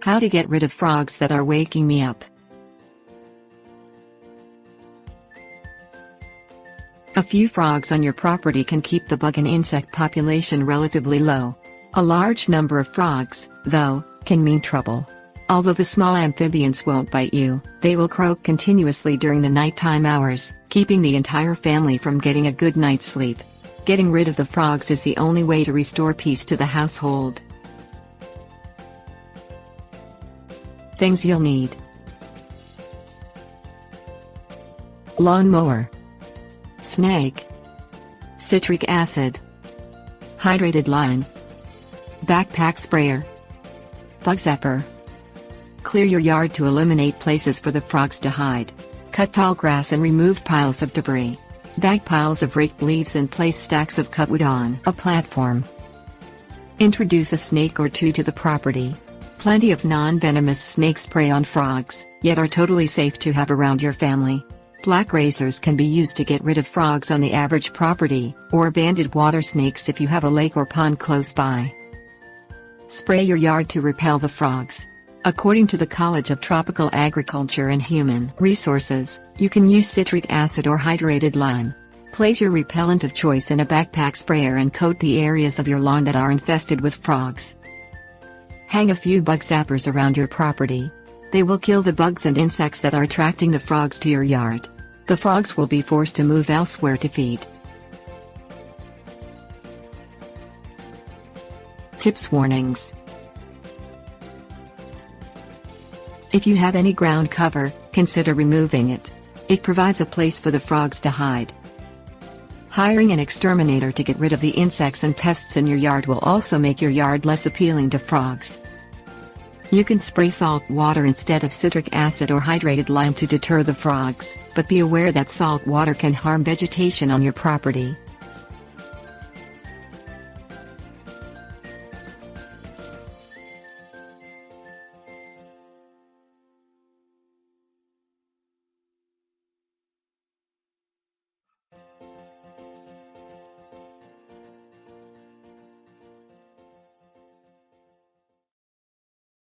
How to get rid of frogs that are waking me up. A few frogs on your property can keep the bug and insect population relatively low. A large number of frogs, though, can mean trouble. Although the small amphibians won't bite you, they will croak continuously during the nighttime hours, keeping the entire family from getting a good night's sleep. Getting rid of the frogs is the only way to restore peace to the household. Things you'll need: lawn mower, snake, citric acid, hydrated lime, backpack sprayer, bug zapper. Clear your yard to eliminate places for the frogs to hide. Cut tall grass and remove piles of debris. Bag piles of raked leaves and place stacks of cut wood on a platform. Introduce a snake or two to the property. Plenty of non-venomous snakes prey on frogs, yet are totally safe to have around your family. Black razors can be used to get rid of frogs on the average property, or banded water snakes if you have a lake or pond close by. Spray your yard to repel the frogs. According to the College of Tropical Agriculture and Human Resources, you can use citric acid or hydrated lime. Place your repellent of choice in a backpack sprayer and coat the areas of your lawn that are infested with frogs. Hang a few bug zappers around your property. They will kill the bugs and insects that are attracting the frogs to your yard. The frogs will be forced to move elsewhere to feed. Tips: warnings. If you have any ground cover, consider removing it. It provides a place for the frogs to hide. Hiring an exterminator to get rid of the insects and pests in your yard will also make your yard less appealing to frogs. You can spray salt water instead of citric acid or hydrated lime to deter the frogs, but be aware that salt water can harm vegetation on your property.